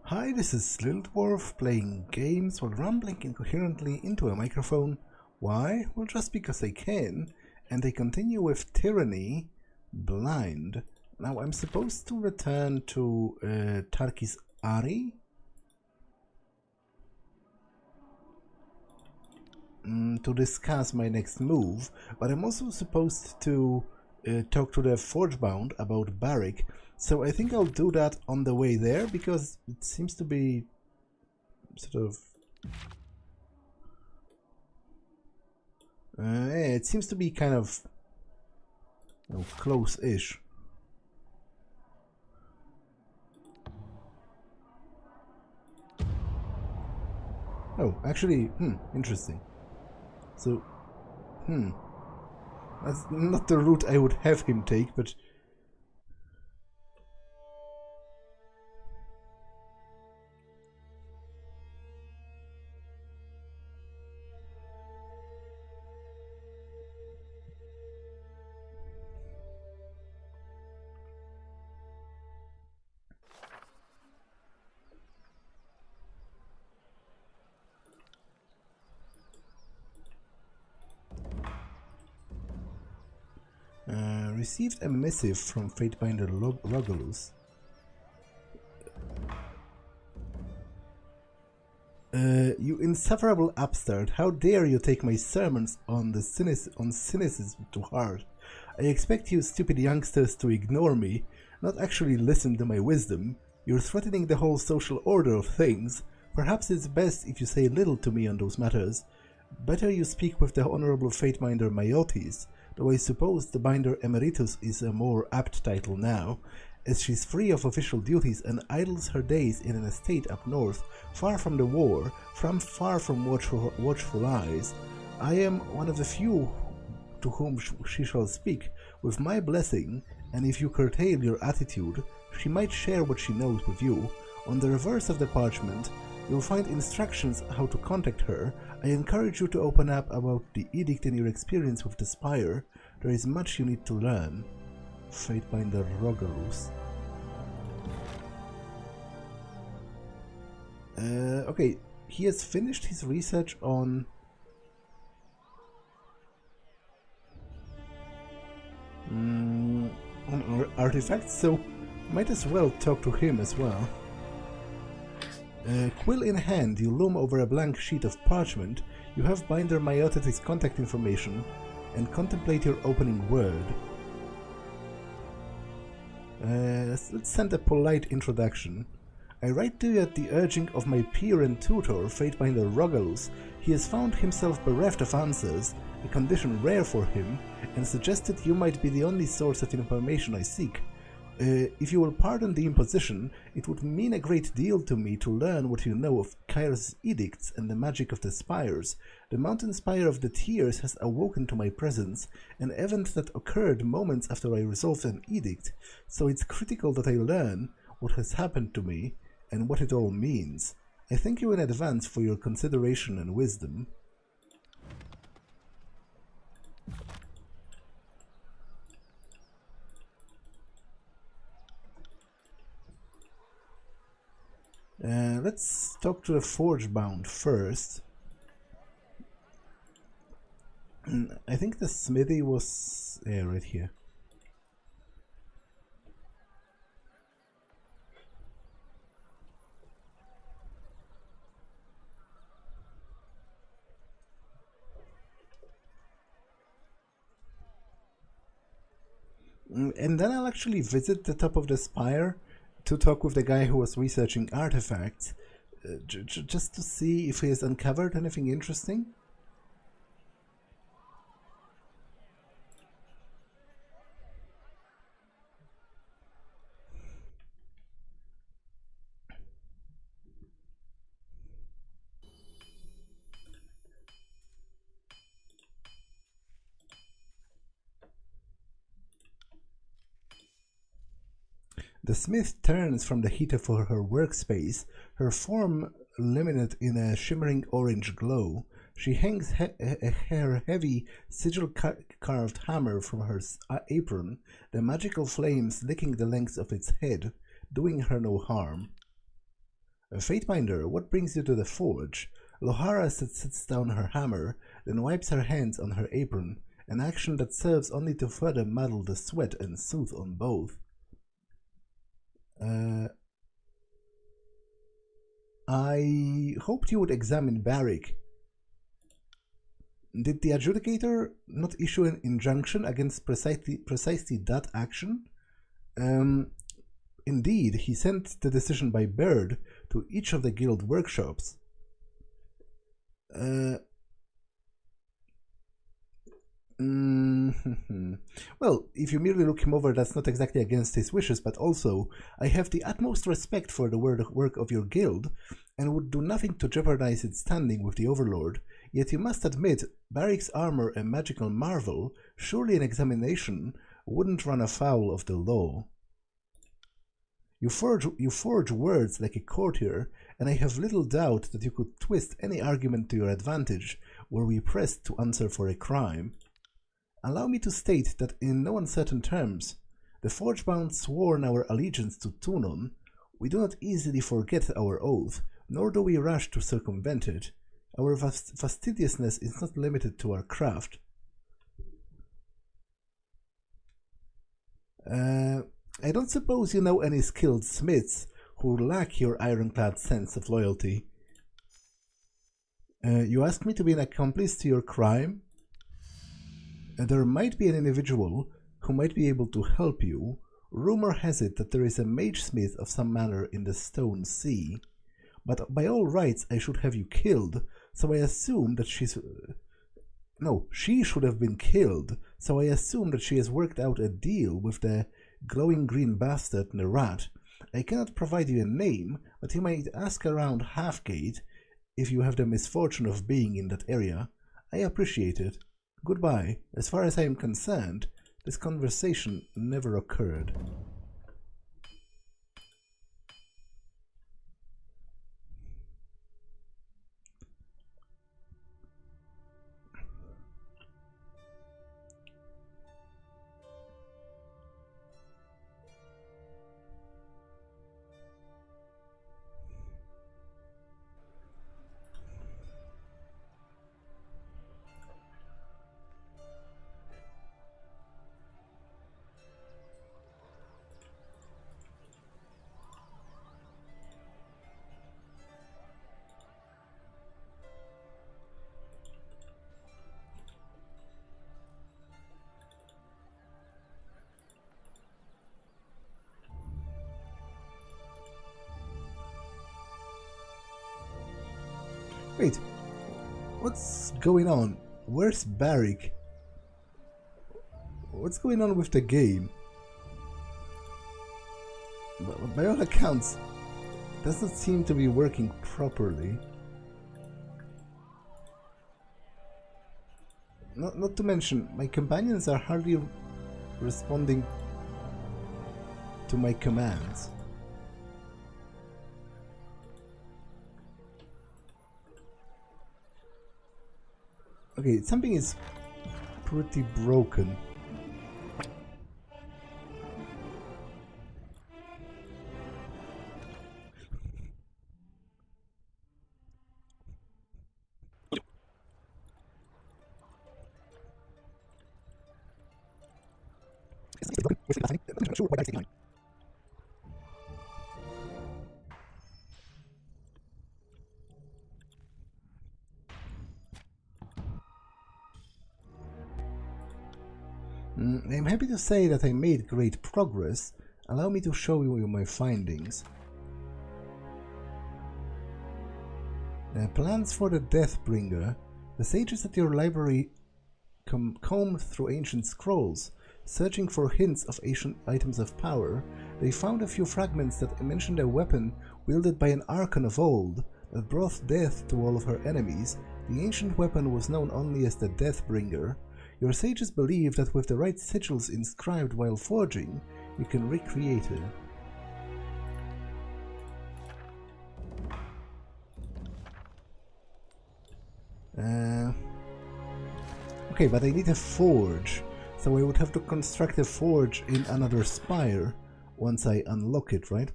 Hi, this is Little Dwarf playing games while rambling incoherently into a microphone. Why? Well, just because I can. And I continue with Tyranny, Blind. Now I'm supposed to return to Tarkis Arri to discuss my next move, but I'm also supposed to talk to the Frogebound about Barik. So I think I'll do that on the way there, because it seems to be sort of... it seems to be kind of close-ish. Oh, actually, interesting. So, that's not the route I would have him take, but... received a missive from Fatebinder Logolus. You insufferable upstart, how dare you take my sermons on cynicism to heart? I expect you stupid youngsters to ignore me, not actually listen to my wisdom. You're threatening the whole social order of things. Perhaps it's best if you say little to me on those matters. Better you speak with the Honorable Fatebinder Maiotis, though I suppose the Binder Emeritus is a more apt title now, as she's free of official duties and idles her days in an estate up north, far from the war, far from watchful eyes. I am one of the few to whom she shall speak with my blessing, and if you curtail your attitude, she might share what she knows with you. On the reverse of the parchment, you'll find instructions how to contact her. I encourage you to open up about the Edict and your experience with the Spire. There is much you need to learn. Fatebinder Rogalus. Okay, he has finished his research on artifacts, so might as well talk to him as well. Quill in hand, you loom over a blank sheet of parchment. You have Binder Maiotis' contact information and contemplate your opening word. Let's send a polite introduction. I write to you at the urging of my peer and tutor, Fatebinder Rogalus. He has found himself bereft of answers, a condition rare for him, and suggested you might be the only source of information I seek. If you will pardon the imposition, it would mean a great deal to me to learn what you know of Kyr's edicts and the magic of the Spires. The mountain spire of the Tears has awoken to my presence, an event that occurred moments after I resolved an edict, so it's critical that I learn what has happened to me and what it all means. I thank you in advance for your consideration and wisdom. Let's talk to the Frogebound first. I think the smithy was right here. And then I'll actually visit the top of the spire to talk with the guy who was researching artifacts, just to see if he has uncovered anything interesting. The smith turns from the heater for her workspace, her form illuminated in a shimmering orange glow. She hangs her heavy, sigil-carved hammer from her apron, the magical flames licking the length of its head, doing her no harm. Fatebinder, what brings you to the forge? Lohara sits down her hammer, then wipes her hands on her apron, an action that serves only to further muddle the sweat and soothe on both. I hoped you would examine Barik. Did the adjudicator not issue an injunction against precisely that action? Indeed, he sent the decision by bird to each of the guild workshops. Well, if you merely look him over, that's not exactly against his wishes, but also, I have the utmost respect for the work of your guild, and would do nothing to jeopardize its standing with the Overlord, yet you must admit, Barik's armor a magical marvel, surely an examination wouldn't run afoul of the law. You forge words like a courtier, and I have little doubt that you could twist any argument to your advantage were we pressed to answer for a crime. Allow me to state that in no uncertain terms, the Frogebound sworn our allegiance to Tunon. We do not easily forget our oath, nor do we rush to circumvent it. Our fastidiousness is not limited to our craft. I don't suppose you know any skilled smiths who lack your ironclad sense of loyalty. You ask me to be an accomplice to your crime? There might be an individual who might be able to help you. Rumor has it that there is a mage-smith of some manner in the Stone Sea. But by all rights I should have you killed, so I assume that she should have been killed, so I assume that she has worked out a deal with the glowing green bastard Nerat. I cannot provide you a name, but you might ask around Halfgate if you have the misfortune of being in that area. I appreciate it. Goodbye. As far as I am concerned, this conversation never occurred. Wait, what's going on? Where's Barik? What's going on with the game? By all accounts, it doesn't seem to be working properly. Not to mention, my companions are hardly responding to my commands. Okay, something is pretty broken. I'm happy to say that I made great progress. Allow me to show you my findings. Plans for the Deathbringer. The sages at your library combed through ancient scrolls, searching for hints of ancient items of power. They found a few fragments that mentioned a weapon wielded by an Archon of old that brought death to all of her enemies. The ancient weapon was known only as the Deathbringer. Your sages believe that with the right sigils inscribed while forging, you can recreate it. Okay, but I need a forge, so I would have to construct a forge in another spire once I unlock it, right?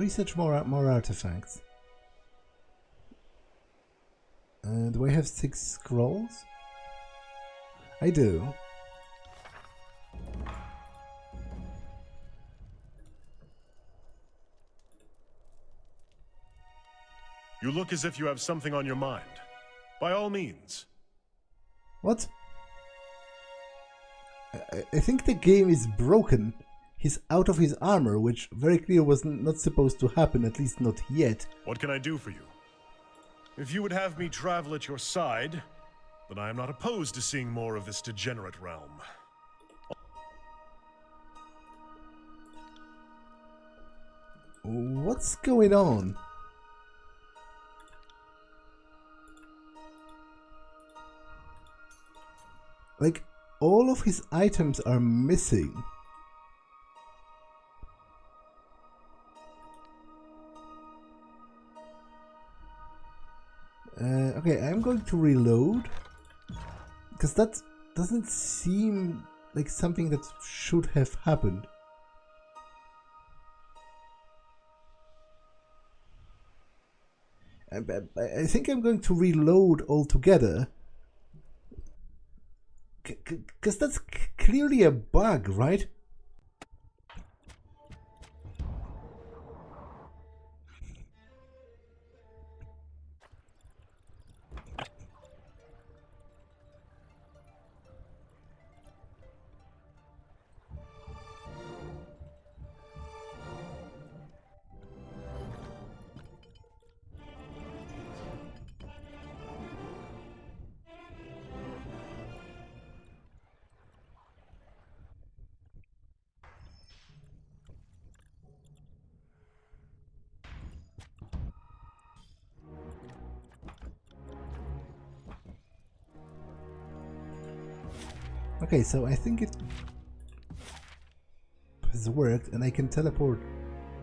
research more artifacts. Do I have 6 scrolls? I do. You look as if you have something on your mind. By all means. What? I think the game is broken. He's out of his armor, which very clear was not supposed to happen, at least not yet. What can I do for you? If you would have me travel at your side, then I am not opposed to seeing more of this degenerate realm. What's going on? Like, all of his items are missing. Okay, I'm going to reload, because that doesn't seem like something that should have happened. I think I'm going to reload altogether, because that's clearly a bug, right? Okay, so I think it has worked, and I can teleport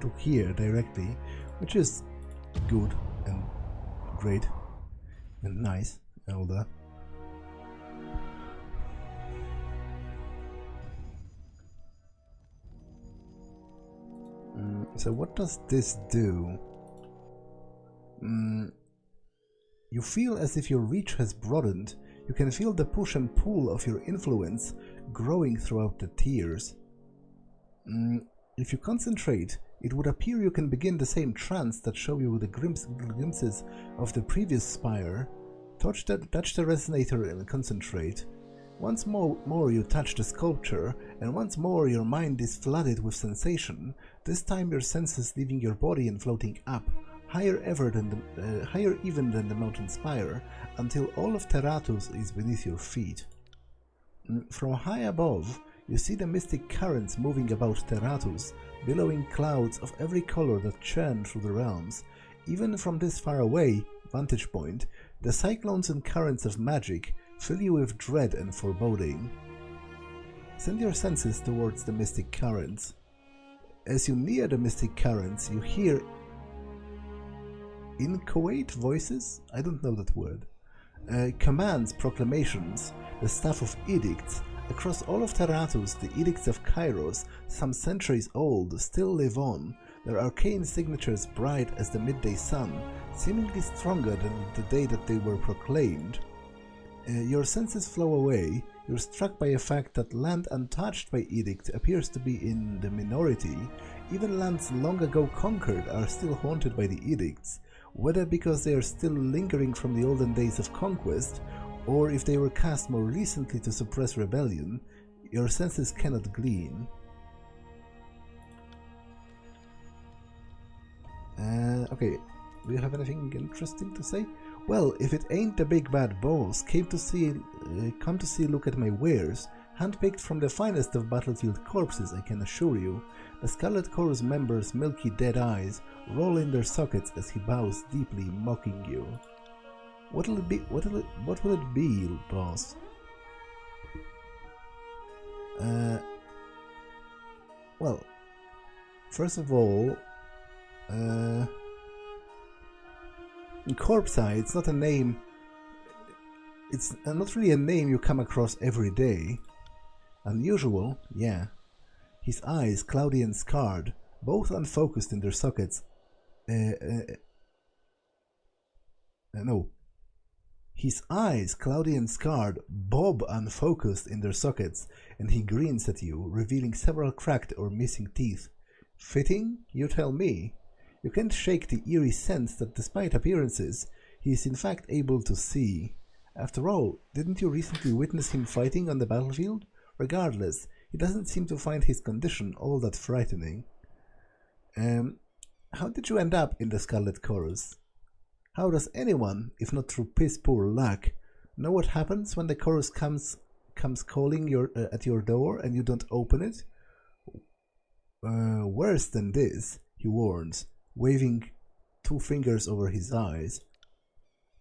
to here directly, which is good and great and nice and all that. So what does this do? You feel as if your reach has broadened. You can feel the push and pull of your influence growing throughout the tiers. If you concentrate, it would appear you can begin the same trance that show you the glimpses of the previous Spire. Touch the resonator and concentrate. Once more you touch the sculpture, and once more your mind is flooded with sensation, this time your senses leaving your body and floating up, higher even than the mountain spire, until all of Terratus is beneath your feet. From high above, you see the mystic currents moving about Terratus, billowing clouds of every color that churn through the realms. Even from this far away vantage point, the cyclones and currents of magic fill you with dread and foreboding. Send your senses towards the mystic currents. As you near the mystic currents, you hear inchoate voices? I don't know that word. Commands, proclamations, the staff of edicts. Across all of Terratus, the edicts of Kairos, some centuries old, still live on, their arcane signatures bright as the midday sun, seemingly stronger than the day that they were proclaimed. Your senses flow away. You're struck by a fact that land untouched by edict appears to be in the minority. Even lands long ago conquered are still haunted by the edicts, whether because they are still lingering from the olden days of conquest, or if they were cast more recently to suppress rebellion. Your senses cannot glean. Okay, do you have anything interesting to say? Well, if it ain't the big bad boss, come to see look at my wares, handpicked from the finest of battlefield corpses, I can assure you. The Scarlet Chorus member's milky dead eyes roll in their sockets as he bows deeply, mocking you. What will it be? What will it be, boss? Well, first of all, Corpse Eye, it's not a name. It's not really a name you come across every day. Unusual, yeah. His eyes, cloudy and scarred, both unfocused in their sockets. No. His eyes, cloudy and scarred, bob unfocused in their sockets, and he grins at you, revealing several cracked or missing teeth. Fitting? You tell me. You can't shake the eerie sense that despite appearances, he is in fact able to see. After all, didn't you recently witness him fighting on the battlefield? Regardless, he doesn't seem to find his condition all that frightening. How did you end up in the Scarlet Chorus? How does anyone, if not through piss-poor luck, know what happens when the chorus comes calling at your door and you don't open it? Worse than this, he warns, waving 2 fingers over his eyes.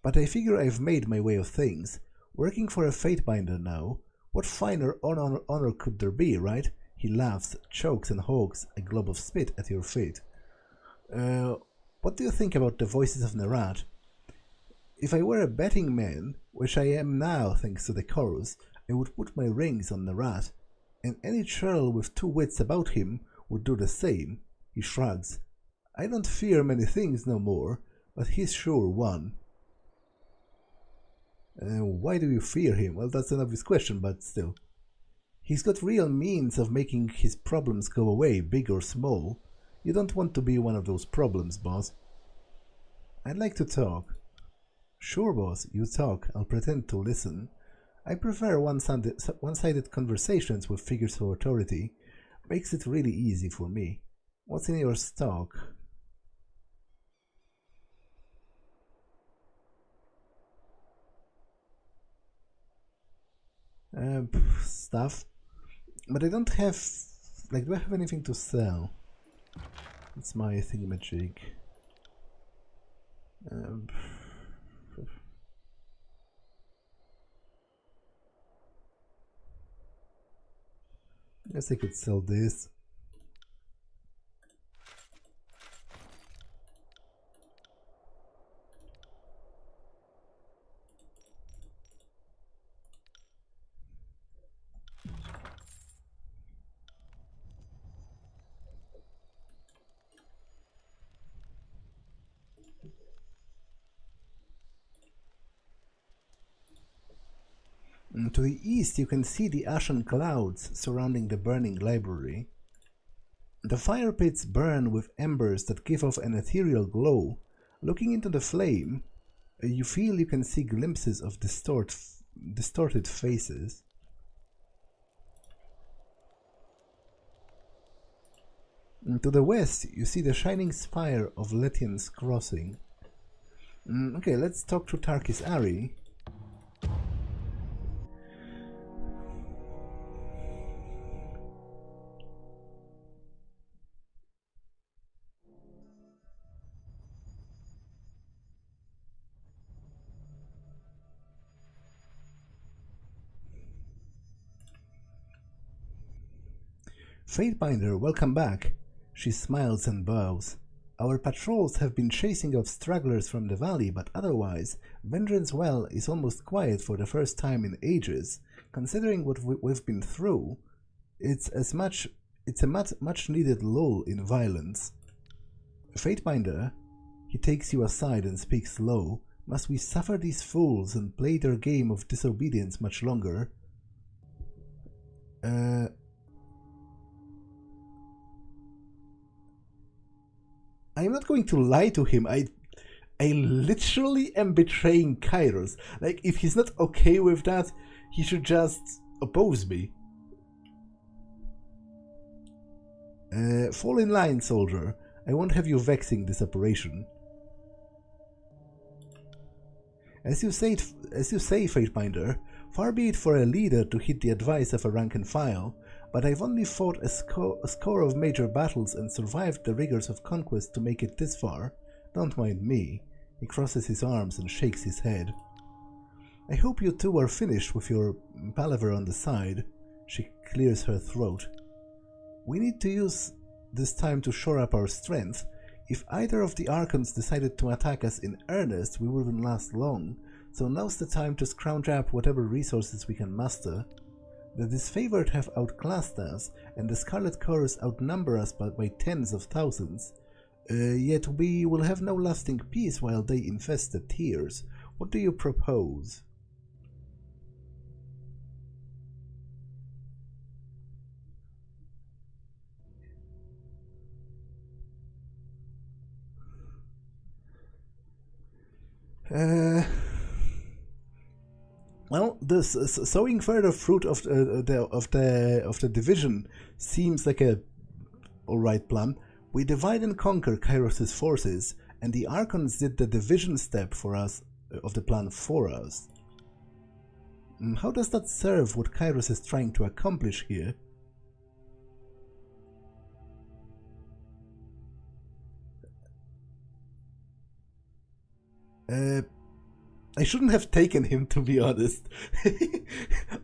But I figure I've made my way of things. Working for a Fatebinder now, what finer honor could there be, right? He laughs, chokes and hogs a glob of spit at your feet. What do you think about the voices of Nerat? If I were a betting man, which I am now thanks to the chorus, I would put my rings on Nerat, and any churl with 2 wits about him would do the same. He shrugs. I don't fear many things no more, but he's sure one. Why do you fear him? Well, that's an obvious question, but still. He's got real means of making his problems go away, big or small. You don't want to be one of those problems, boss. I'd like to talk. Sure, boss, you talk. I'll pretend to listen. I prefer one-sided conversations with figures of authority. Makes it really easy for me. What's in your stock? Stuff. But I don't have... do I have anything to sell? It's my thingamajig. Guess I could sell this. To the east you can see the ashen clouds surrounding the burning library. The fire pits burn with embers that give off an ethereal glow. Looking into the flame, you feel you can see glimpses of distorted faces. To the west you see the shining spire of Lethian's Crossing. Okay, let's talk to Tarkis Arri. Fatebinder, welcome back. She smiles and bows. Our patrols have been chasing off stragglers from the valley, but otherwise, Vengeance Well is almost quiet for the first time in ages. Considering what we've been through, it's a much needed lull in violence. Fatebinder, he takes you aside and speaks low. Must we suffer these fools and play their game of disobedience much longer? I'm not going to lie to him. I literally am betraying Kairos. Like, if he's not okay with that, he should just oppose me. Fall in line, soldier. I won't have you vexing this operation. As you say, Fatebinder, far be it for a leader to heed the advice of a rank and file, but I've only fought a score of major battles and survived the rigors of conquest to make it this far. Don't mind me. He crosses his arms and shakes his head. I hope you two are finished with your palaver on the side. She clears her throat. We need to use this time to shore up our strength. If either of the Archons decided to attack us in earnest, we wouldn't last long, so now's the time to scrounge up whatever resources we can muster. The disfavored have outclassed us, and the Scarlet Cores outnumber us by tens of thousands. Yet we will have no lasting peace while they infest the tiers. What do you propose? Well, this sowing further fruit of the division seems like a alright plan. We divide and conquer Kairos' forces, and the Archons did the division step for us of the plan for us. How does that serve what Kairos is trying to accomplish here? I shouldn't have taken him, to be honest.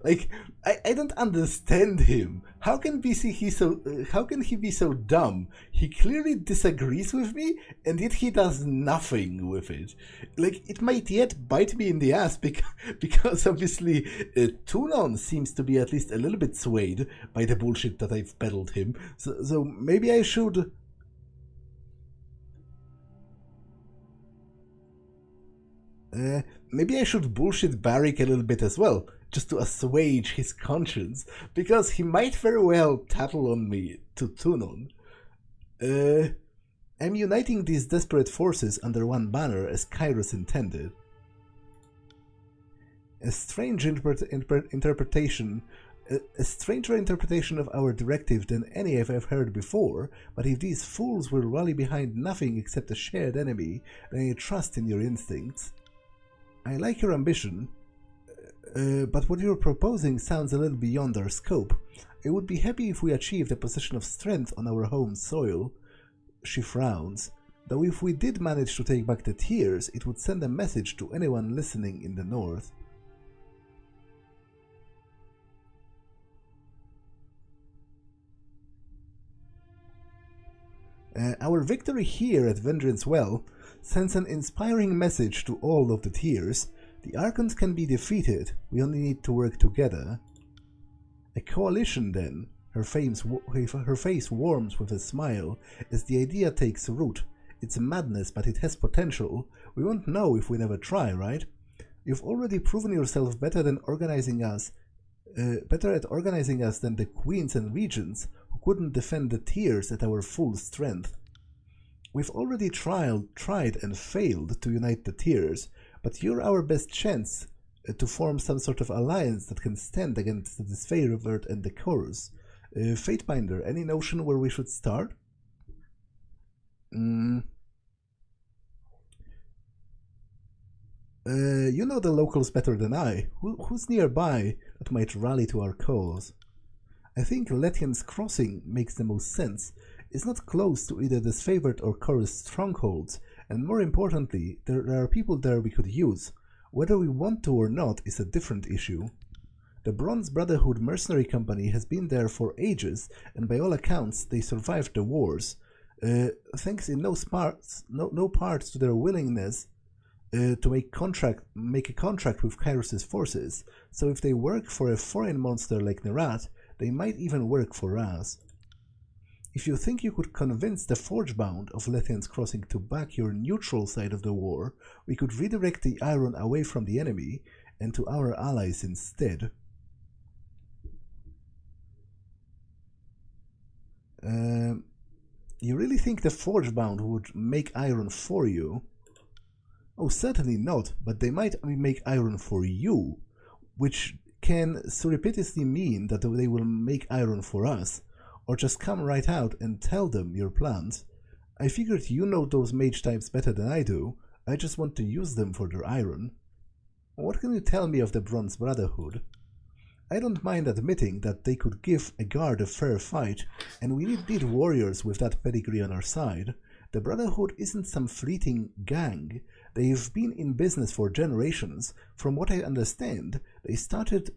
Like, I don't understand him. How can he be so dumb? He clearly disagrees with me, and yet he does nothing with it. Like, it might yet bite me in the ass because obviously Tunon seems to be at least a little bit swayed by the bullshit that I've peddled him. So maybe I should... maybe I should bullshit Barik a little bit as well, just to assuage his conscience, because he might very well tattle on me to Tunon. I'm uniting these desperate forces under one banner as Kairos intended. A stranger interpretation of our directive than any I've heard before, but if these fools will rally behind nothing except a shared enemy, then I trust in your instincts. I like your ambition, but what you're proposing sounds a little beyond our scope. I would be happy if we achieved a position of strength on our home soil. She frowns. Though if we did manage to take back the tiers, it would send a message to anyone listening in the north. Our victory here at Vengeance Well sends an inspiring message to all of the tiers. The Archons can be defeated, we only need to work together. A coalition then. Her face warms with a smile as the idea takes root. It's madness, but it has potential. We won't know if we never try, right? You've already proven yourself better at organizing us than the queens and regents who couldn't defend the tiers at our full strength. We've already tried and failed to unite the tiers, but you're our best chance to form some sort of alliance that can stand against the disfavored and the chorus. Fatebinder, any notion where we should start? You know the locals better than I. Who's nearby that might rally to our cause? I think Lethian's Crossing makes the most sense. It's not close to either disfavored or chorus strongholds, and more importantly, there are people there we could use. Whether we want to or not is a different issue. The Bronze Brotherhood mercenary company has been there for ages, and by all accounts they survived the wars, thanks in no part to their willingness to make a contract with Kairos' forces, so if they work for a foreign monster like Nerat, they might even work for us. If you think you could convince the Frogebound of Lethian's Crossing to back your neutral side of the war, we could redirect the iron away from the enemy and to our allies instead. You really think the Frogebound would make iron for you? Oh, certainly not, but they might make iron for you, which can surreptitiously mean that they will make iron for us. Or just come right out and tell them your plans. I figured you know those mage types better than I do. I just want to use them for their iron. What can you tell me of the Bronze Brotherhood? I don't mind admitting that they could give a guard a fair fight, and we need warriors with that pedigree on our side. The Brotherhood isn't some fleeting gang. They've been in business for generations. From what I understand, they started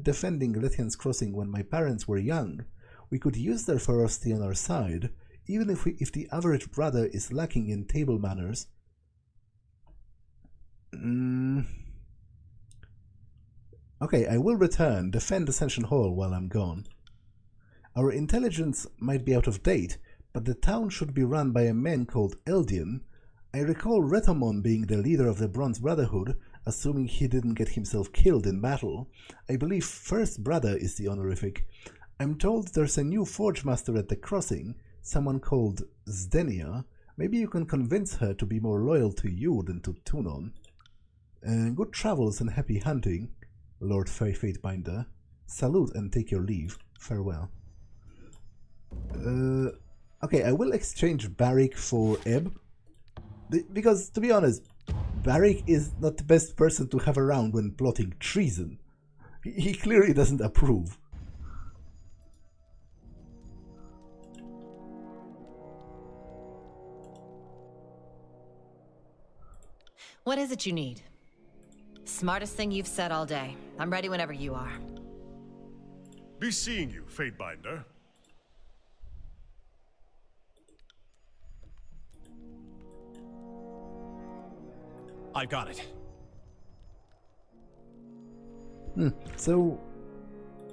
defending Lethian's Crossing when my parents were young. We could use their ferocity on our side, even if the average brother is lacking in table manners. Okay, I will return, defend Ascension Hall while I'm gone. Our intelligence might be out of date, but the town should be run by a man called Eldian. I recall Retomon being the leader of the Bronze Brotherhood, assuming he didn't get himself killed in battle. I believe First Brother is the honorific. I'm told there's a new Forge Master at the crossing, someone called Zdenia. Maybe you can convince her to be more loyal to you than to Tunon. Good travels and happy hunting, Lord Fatebinder. Salute and take your leave. Farewell. Okay, I will exchange Barik for Ebb. Because, to be honest, Barik is not the best person to have around when plotting treason. He clearly doesn't approve. What is it you need? Smartest thing you've said all day. I'm ready whenever you are. Be seeing you, Fatebinder. I got it. So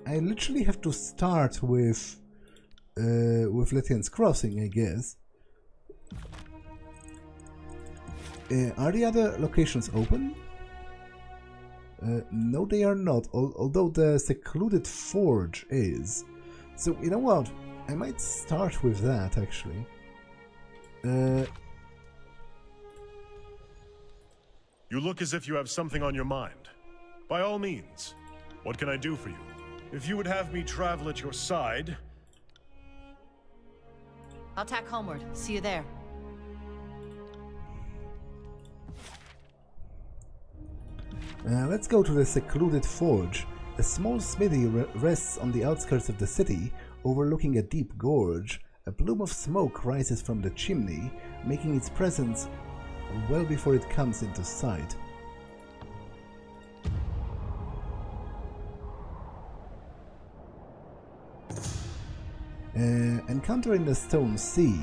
I literally have to start with Lethian's Crossing, I guess. Are the other locations open? No, they are not, although the Secluded Forge is. So, you know what? I might start with that, actually. You look as if you have something on your mind. By all means, what can I do for you? If you would have me travel at your side... I'll tack homeward. See you there. Let's go to the Secluded Forge. A small smithy rests on the outskirts of the city, overlooking a deep gorge. A plume of smoke rises from the chimney, making its presence well before it comes into sight. Encountering the stone sea,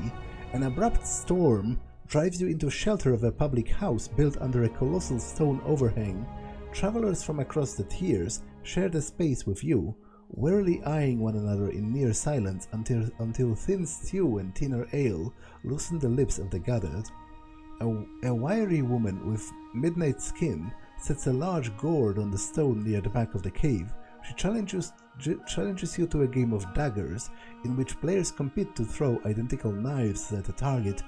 an abrupt storm drives you into shelter of a public house built under a colossal stone overhang. Travelers from across the tiers share the space with you, warily eyeing one another in near silence until thin stew and thinner ale loosen the lips of the gathered. A wiry woman with midnight skin sets a large gourd on the stone near the back of the cave. She challenges you to a game of daggers, in which players compete to throw identical knives at a target.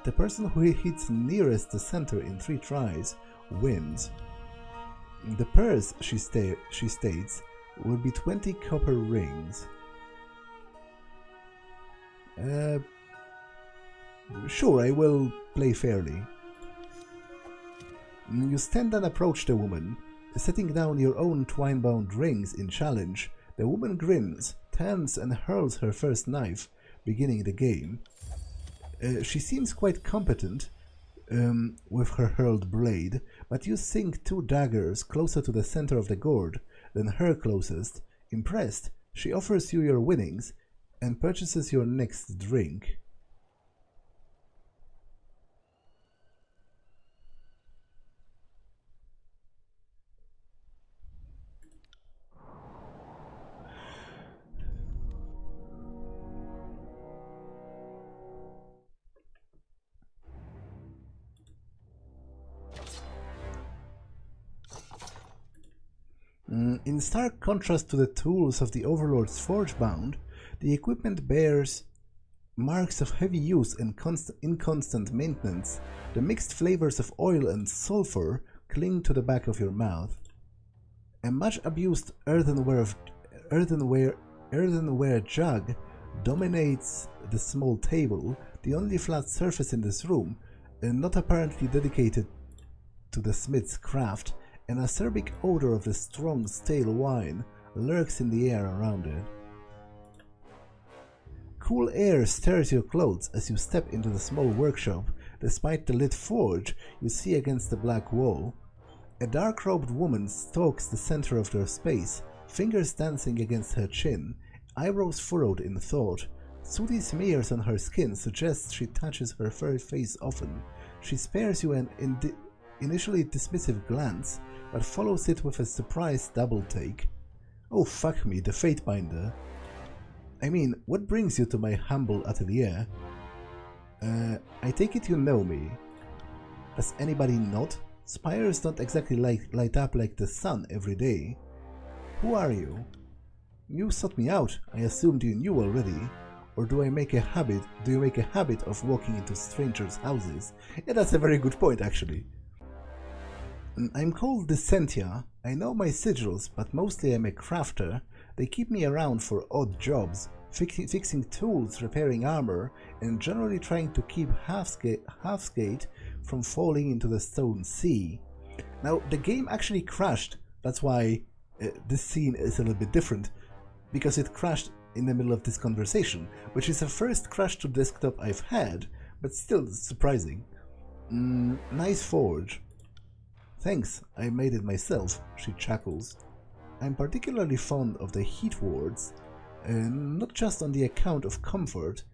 The person who hits nearest the center in 3 tries wins. The purse, she states, will be 20 copper rings. Sure, I will play fairly. You stand and approach the woman, setting down your own twine-bound rings in challenge. The woman grins, turns and hurls her first knife, beginning the game. She seems quite competent with her hurled blade, but you sink 2 daggers closer to the center of the gourd than her closest. Impressed, she offers you your winnings and purchases your next drink. In stark contrast to the tools of the Overlord's Frogebound, the equipment bears marks of heavy use and inconstant maintenance. The mixed flavors of oil and sulfur cling to the back of your mouth. A much abused earthenware jug dominates the small table, the only flat surface in this room, and not apparently dedicated to the smith's craft. An acerbic odor of the strong, stale wine lurks in the air around it. Cool air stirs your clothes as you step into the small workshop. Despite the lit forge you see against the black wall, a dark-robed woman stalks the center of their space, fingers dancing against her chin, eyebrows furrowed in thought. Sooty smears on her skin suggests she touches her furry face often. She spares you an initially dismissive glance, but follows it with a surprise double take. Oh fuck me, the Fatebinder. I mean, what brings you to my humble atelier? I take it you know me. Does anybody not? Spires don't exactly light up like the sun every day. Who are you? You sought me out. I assumed you knew already. Or do you make a habit of walking into strangers' houses? Yeah, that's a very good point, actually. I'm called Lycentia. I know my sigils, but mostly I'm a crafter. They keep me around for odd jobs, fixing tools, repairing armor, and generally trying to keep Halfskate from falling into the stone sea. Now, the game actually crashed. That's why this scene is a little bit different, because it crashed in the middle of this conversation, which is the first crash to desktop I've had, but still surprising. Nice forge. Thanks, I made it myself, she chuckles. I'm particularly fond of the heat wards, not just on the account of comfort,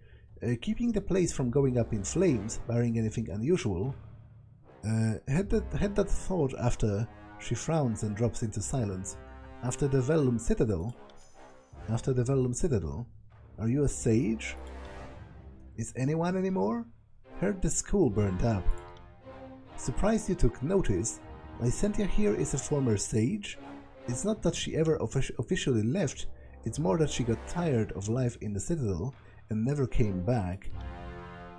keeping the place from going up in flames, barring anything unusual. Had that thought after she frowns and drops into silence. After the Vellum Citadel? Are you a sage? Is anyone anymore? Heard the school burned up. Surprised you took notice. Lycentia here is a former sage. It's not that she ever officially left, it's more that she got tired of life in the Citadel and never came back.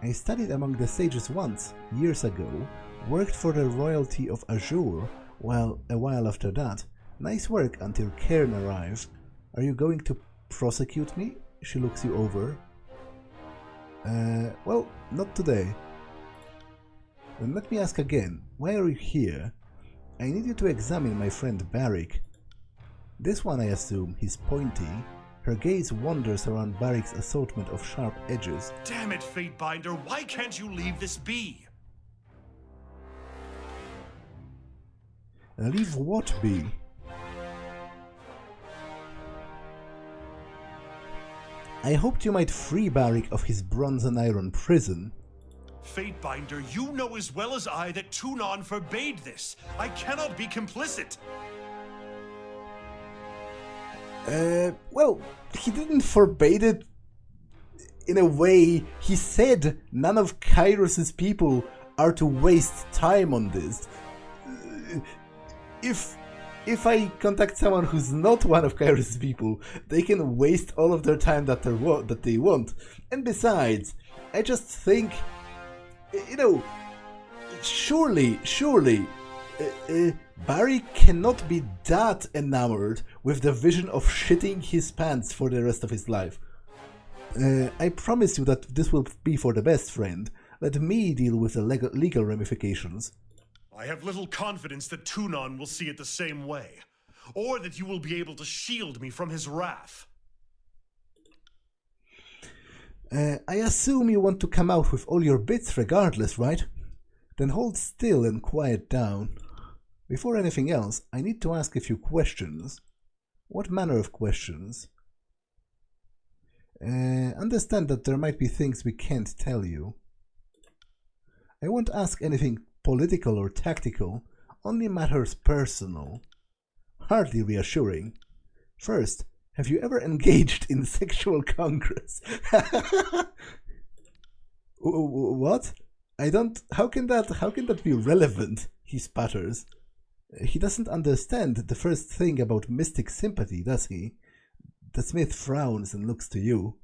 I studied among the sages once, years ago, worked for the royalty of Azure, a while after that. Nice work until Cairn arrived. Are you going to prosecute me? She looks you over. Well, not today. Then let me ask again, why are you here? I need you to examine my friend Barik. This one, I assume, he's pointy. Her gaze wanders around Barik's assortment of sharp edges. Damn it, Fatebinder, why can't you leave this be? Leave what be? I hoped you might free Barik of his bronze and iron prison. Fatebinder, you know as well as I that Tunon forbade this. I cannot be complicit. Well, he didn't forbade it in a way. He said none of Kairos' people are to waste time on this. If I contact someone who's not one of Kairos' people, they can waste all of their time that they want. And besides, I just think, you know, surely, Barik cannot be that enamored with the vision of shitting his pants for the rest of his life. I promise you that this will be for the best, friend. Let me deal with the legal ramifications. I have little confidence that Tunon will see it the same way, or that you will be able to shield me from his wrath. I assume you want to come out with all your bits regardless, right? Then hold still and quiet down. Before anything else, I need to ask a few questions. What manner of questions? Understand that there might be things we can't tell you. I won't ask anything political or tactical, only matters personal. Hardly reassuring. First, have you ever engaged in sexual congress? What? I don't... How can that be relevant? He sputters. He doesn't understand the first thing about mystic sympathy, does he? The Smith frowns and looks to you.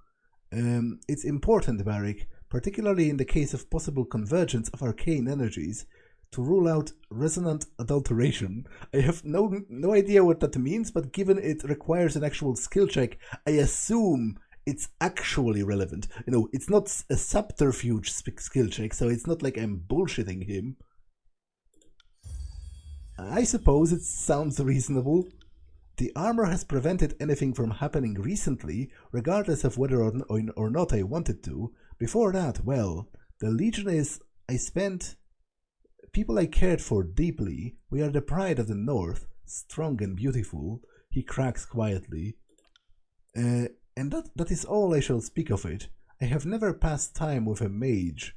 It's important, Barik, particularly in the case of possible convergence of arcane energies, to rule out resonant adulteration. I have no idea what that means, but given it requires an actual skill check, I assume it's actually relevant. You know, it's not a subterfuge skill check, so it's not like I'm bullshitting him. I suppose it sounds reasonable. The armor has prevented anything from happening recently, regardless of whether or not I wanted to. Before that, well, the Legion is... I spent... people I cared for deeply. We are the pride of the North, strong and beautiful. He cracks quietly. And that is all I shall speak of it. I have never passed time with a mage,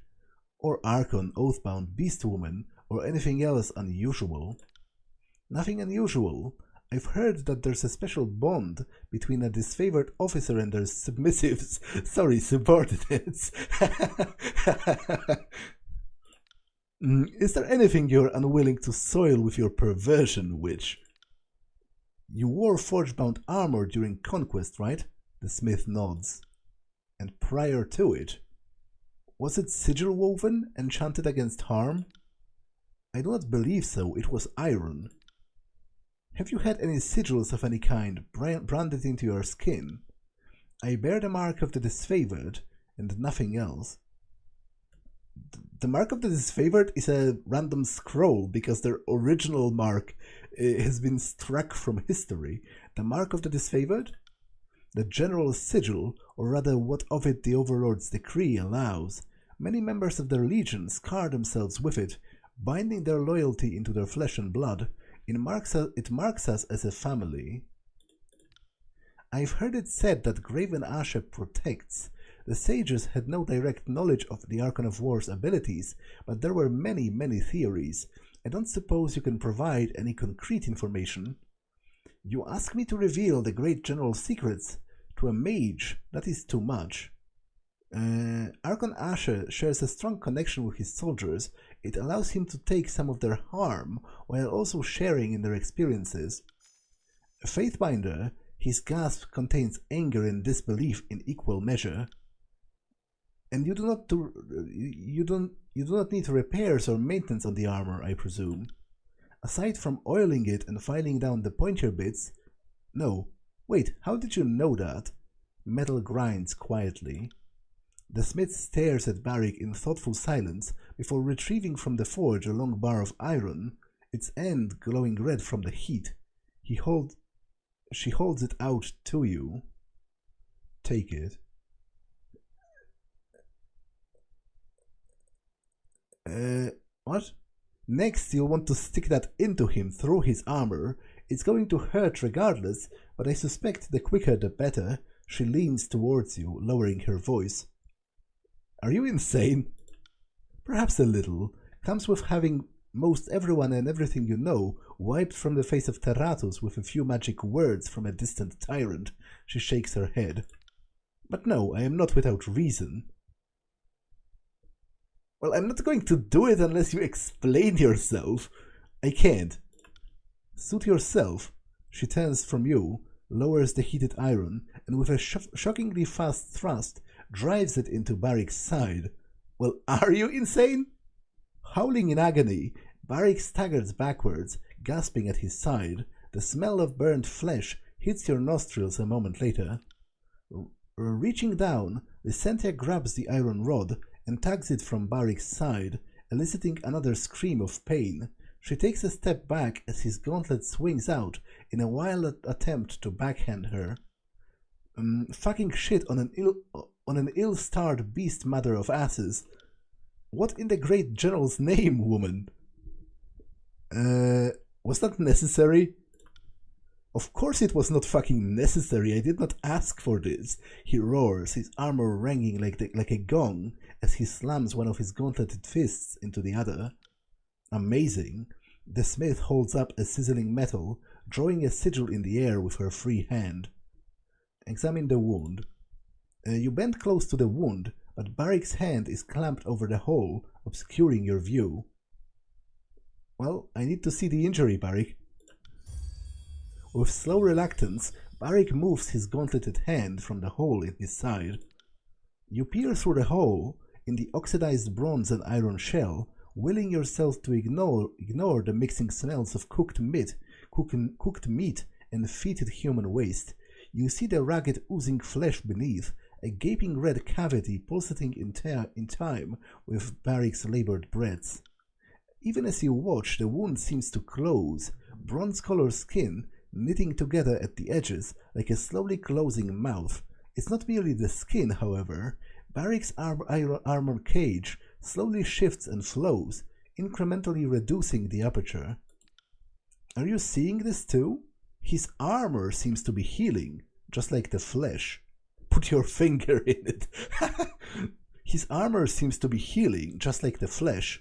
or Archon, Oathbound, Beastwoman, or anything else unusual. Nothing unusual. I've heard that there's a special bond between a disfavored officer and their submissives. Sorry, subordinates. Is there anything you're unwilling to soil with your perversion, witch? You wore Frogebound armor during Conquest, right? The smith nods. And prior to it, was it sigil woven, enchanted against harm? I do not believe so, it was iron. Have you had any sigils of any kind branded into your skin? I bear the mark of the disfavored, and nothing else. The mark of the disfavored is a random scroll, because their original mark has been struck from history. The mark of the disfavored? The general sigil, or rather what of it the Overlord's decree allows. Many members of their legion scar themselves with it, binding their loyalty into their flesh and blood. It marks us as a family. I've heard it said that Graven Ashe protects. The sages had no direct knowledge of the Archon of War's abilities, but there were many theories. I don't suppose you can provide any concrete information. You ask me to reveal the great general secrets to a mage. That is too much. Archon Ashe shares a strong connection with his soldiers. It allows him to take some of their harm while also sharing in their experiences. Fatebinder, his gasp contains anger and disbelief in equal measure. And you do not need repairs or maintenance on the armor, I presume. Aside from oiling it and filing down the pointier bits. No, wait, how did you know that? Metal grinds quietly. The smith stares at Barik in thoughtful silence before retrieving from the forge a long bar of iron, its end glowing red from the heat. She holds it out to you. Take it. What? Next, you'll want to stick that into him through his armor. It's going to hurt regardless, but I suspect the quicker the better. She leans towards you, lowering her voice. Are you insane? Perhaps a little. Comes with having most everyone and everything you know wiped from the face of Terratus with a few magic words from a distant tyrant. She shakes her head. But no, I am not without reason. Well, I'm not going to do it unless you explain yourself. I can't. Suit yourself. She turns from you, lowers the heated iron, and with a shockingly fast thrust, drives it into Barik's side. Well, are you insane? Howling in agony, Barik staggers backwards, gasping at his side. The smell of burnt flesh hits your nostrils a moment later. Reaching down, Lycentia grabs the iron rod and tugs it from Barik's side, eliciting another scream of pain. She takes a step back as his gauntlet swings out in a wild attempt to backhand her. Fucking shit on an ill-starred beast mother of asses. What in the great general's name, woman? Was that necessary? Of course it was not fucking necessary. I did not ask for this. He roars, his armor ringing like a gong as he slams one of his gauntleted fists into the other. Amazing. The smith holds up a sizzling metal, drawing a sigil in the air with her free hand. Examine the wound. You bend close to the wound, but Barik's hand is clamped over the hole, obscuring your view. Well, I need to see the injury, Barik. With slow reluctance, Barik moves his gauntleted hand from the hole in his side. You peer through the hole in the oxidized bronze and iron shell, willing yourself to ignore the mixing smells of cooked meat and fetid human waste. You see the ragged oozing flesh beneath, a gaping red cavity pulsating in time with Barik's labored breaths. Even as you watch, the wound seems to close, bronze-colored skin knitting together at the edges like a slowly closing mouth. It's not merely the skin, however. Barik's armor cage slowly shifts and flows, incrementally reducing the aperture. Are you seeing this too? His armor seems to be healing, just like the flesh. Put your finger in it. His armor seems to be healing, just like the flesh.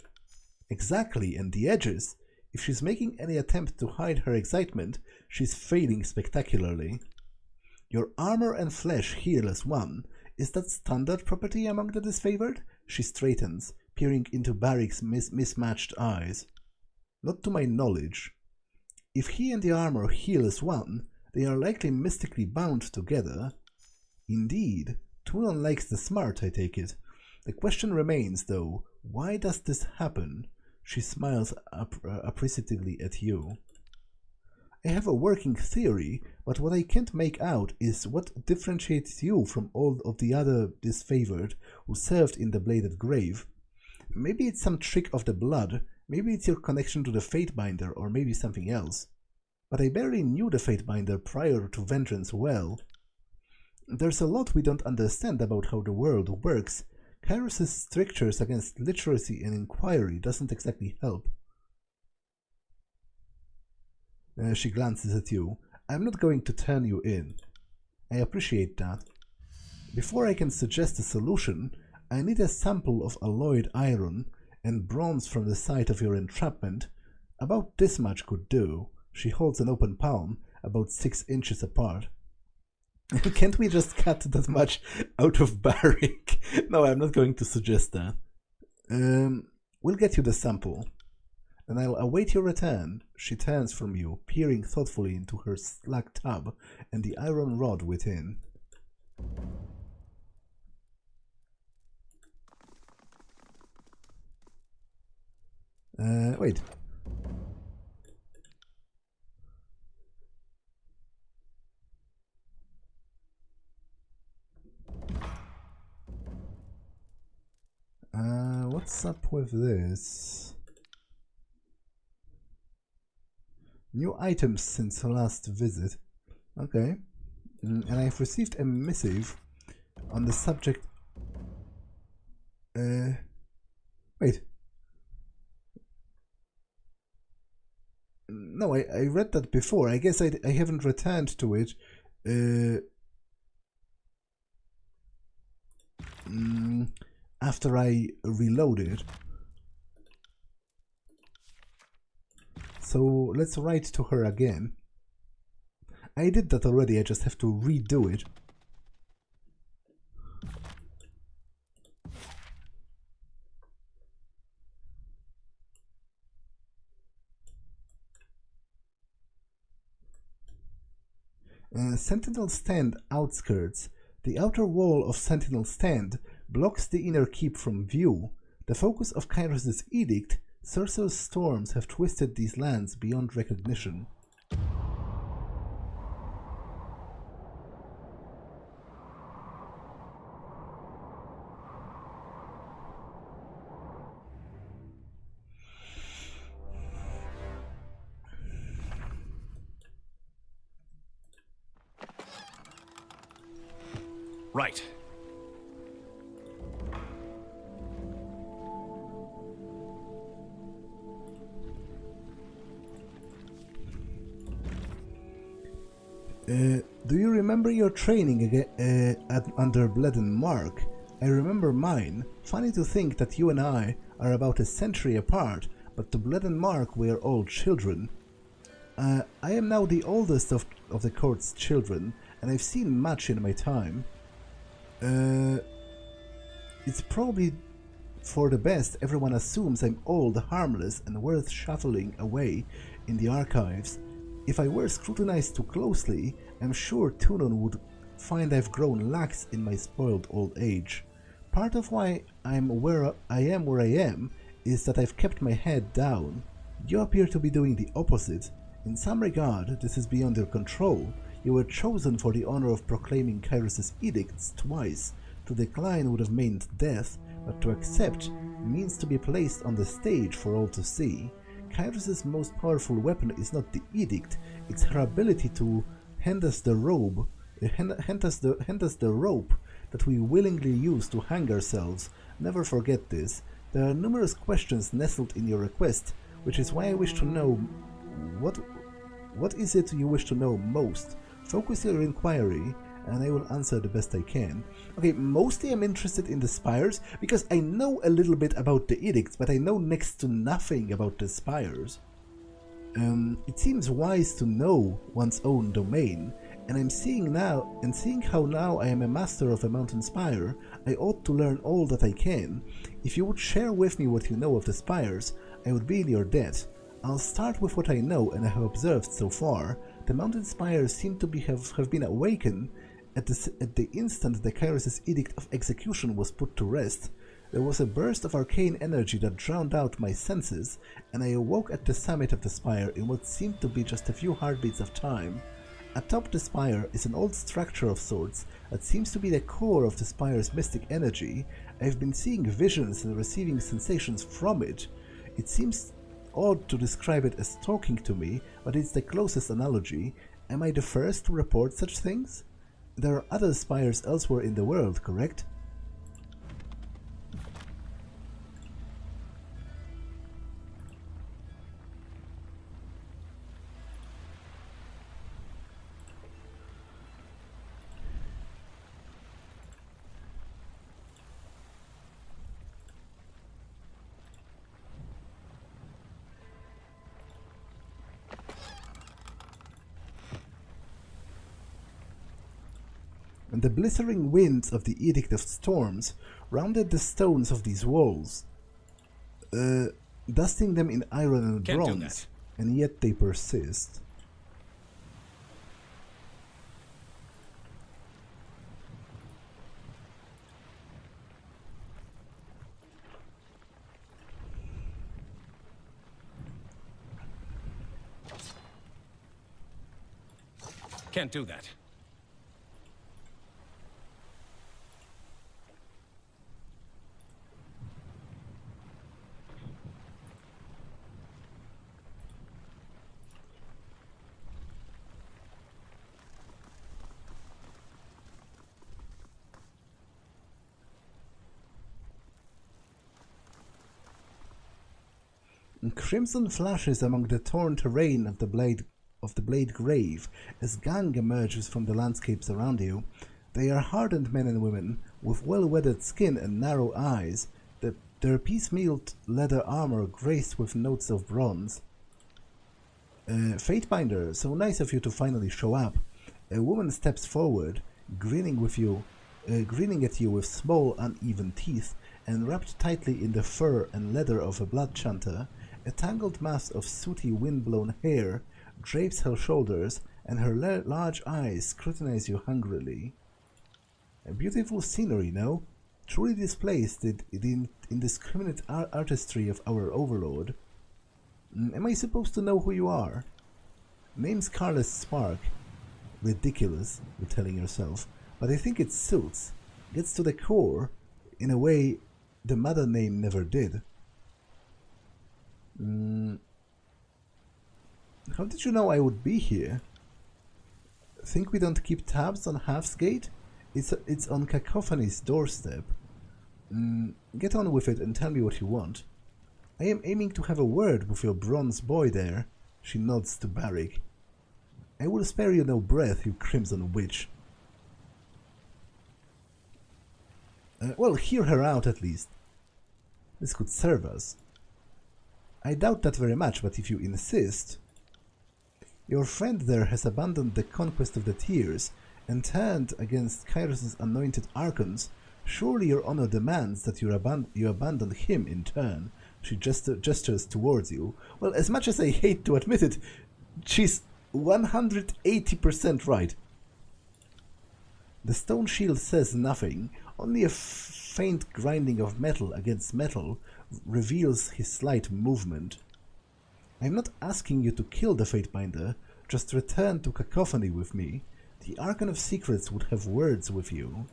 Exactly, and the edges. If she's making any attempt to hide her excitement, she's failing spectacularly. Your armor and flesh heal as one. Is that standard property among the disfavored? She straightens, peering into Barik's mismatched eyes. Not to my knowledge. If he and the armor heal as one, they are likely mystically bound together. Indeed, Tunon likes the smart, I take it. The question remains, though, why does this happen? She smiles appreciatively at you. I have a working theory, but what I can't make out is what differentiates you from all of the other disfavored who served in the Bladed Grave. Maybe it's some trick of the blood, maybe it's your connection to the Fatebinder, or maybe something else. But I barely knew the Fatebinder prior to Vengeance well. There's a lot we don't understand about how the world works. Kairos' strictures against literacy and inquiry doesn't exactly help. She glances at you. I'm not going to turn you in. I appreciate that. Before I can suggest a solution, I need a sample of alloyed iron and bronze from the site of your entrapment. About this much could do. She holds an open palm, about 6 inches apart. Can't we just cut that much out of Barik? No, I'm not going to suggest that. We'll get you the sample. And I'll await your return. She turns from you, peering thoughtfully into her slack tub and the iron rod within. Wait. What's up with this? New items since the last visit. Okay. And I've received a missive on the subject... Wait. No, I read that before. I guess I haven't returned to it. After I reloaded. So let's write to her again. I did that already, I just have to redo it. Sentinel Stand outskirts. The outer wall of Sentinel Stand blocks the inner keep from view. The focus of Kairos' edict, Cerso's storms have twisted these lands beyond recognition. Right. Do you remember your training under Bleden Mark? I remember mine. Funny to think that you and I are about a century apart, but to Bleden Mark we are all children. I am now the oldest of the court's children, and I've seen much in my time. It's probably for the best everyone assumes I'm old, harmless, and worth shuffling away in the archives. If I were scrutinized too closely, I'm sure Tunon would find I've grown lax in my spoiled old age. Part of why I'm where I am is that I've kept my head down. You appear to be doing the opposite. In some regard, this is beyond your control. You were chosen for the honor of proclaiming Kairos' edicts twice. To decline would have meant death, but to accept means to be placed on the stage for all to see. Kairos' most powerful weapon is not the edict, it's her ability to hand us the rope that we willingly use to hang ourselves. Never forget this. There are numerous questions nestled in your request, which is why I wish to know what is it you wish to know most. Focus your inquiry, and I will answer the best I can. Okay, mostly I'm interested in the Spires, because I know a little bit about the edicts, but I know next to nothing about the Spires. It seems wise to know one's own domain, and seeing how now I am a master of a mountain spire, I ought to learn all that I can. If you would share with me what you know of the spires, I would be in your debt. I'll start with what I know and I have observed so far. The mountain spires seem to have been awakened at the instant the Kairos' Edict of Execution was put to rest. There was a burst of arcane energy that drowned out my senses, and I awoke at the summit of the spire in what seemed to be just a few heartbeats of time. Atop the spire is an old structure of sorts that seems to be the core of the spire's mystic energy. I've been seeing visions and receiving sensations from it. It seems odd to describe it as talking to me, but it's the closest analogy. Am I the first to report such things? There are other spires elsewhere in the world, correct? And the blistering winds of the Edict of Storms rounded the stones of these walls, dusting them in iron and bronze, and yet they persist. Can't do that. Crimson flashes among the torn terrain of the Blade Grave as gang emerges from the landscapes around you. They are hardened men and women with well-weathered skin and narrow eyes, their piecemeal leather armor graced with notes of bronze. Fatebinder, so nice of you to finally show up. A woman steps forward, grinning at you with small, uneven teeth, and wrapped tightly in the fur and leather of a blood chanter. A tangled mass of sooty, wind-blown hair drapes her shoulders, and her large eyes scrutinize you hungrily. A beautiful scenery, no? Truly displays the indiscriminate artistry of our Overlord. Am I supposed to know who you are? Name's Carlos Spark. Ridiculous, you're telling yourself, but I think it suits. Gets to the core, in a way the mother name never did. How did you know I would be here? Think we don't keep tabs on Halfsgate? It's on Cacophony's doorstep. Get on with it and tell me what you want. I am aiming to have a word with your bronze boy there. She nods to Barik. I will spare you no breath, you crimson witch. Well, hear her out at least. This could serve us. I doubt that very much, but if you insist... Your friend there has abandoned the conquest of the Tears and turned against Kairos' anointed archons. Surely your honor demands that you abandon him in turn. She gestures towards you. Well, as much as I hate to admit it, she's 180% right. The stone shield says nothing. Only a faint grinding of metal against metal reveals his slight movement. I'm not asking you to kill the Fatebinder, just return to Cacophony with me. The Archon of Secrets would have words with you.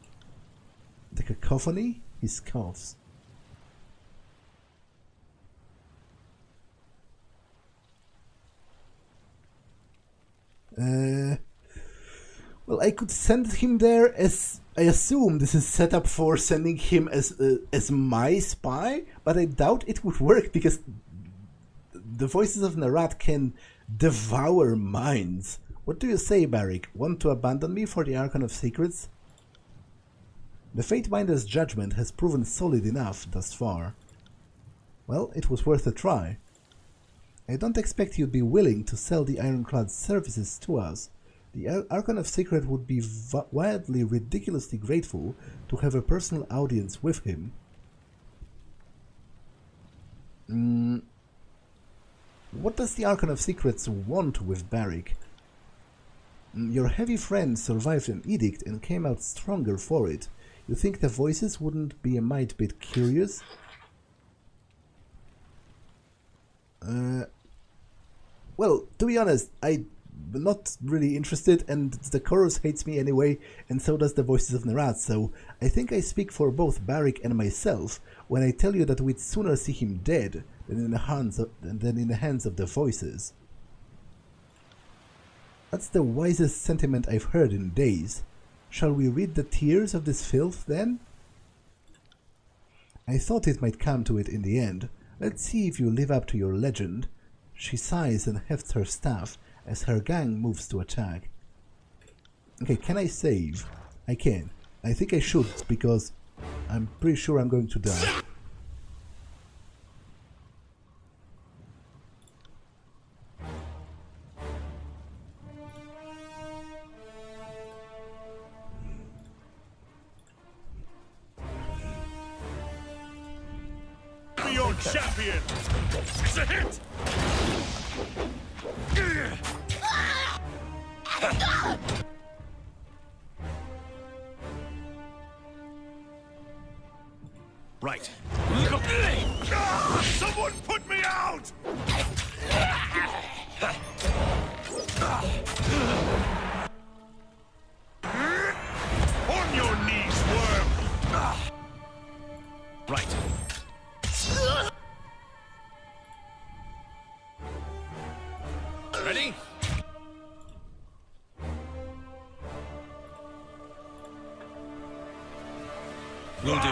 The Cacophony? He scoffs. Well, I could send him there as... I assume this is set up for sending him as my spy, but I doubt it would work because the voices of Narat can devour minds. What do you say, Barik? Want to abandon me for the Archon of Secrets? The Fatebinder's judgment has proven solid enough thus far. Well, it was worth a try. I don't expect you'd be willing to sell the Ironclad's services to us. The Archon of Secret would be wildly, ridiculously grateful to have a personal audience with him. What does the Archon of Secrets want with Barik? Your heavy friend survived an edict and came out stronger for it. You think the voices wouldn't be a mite bit curious? Well, to be honest, I'm not really interested, and the chorus hates me anyway, and so does the voices of Nerat, so I think I speak for both Barik and myself when I tell you that we'd sooner see him dead than in the hands of the voices. That's the wisest sentiment I've heard in days. Shall we read the tears of this filth, then? I thought it might come to it in the end. Let's see if you live up to your legend. She sighs and hefts her staff as her gang moves to attack. Okay, can I save? I can. I think I should, because I'm pretty sure I'm going to die. Be your champion! It's a hit! Right. Someone put me out! On your knees, worm! Right. Ready? Will do.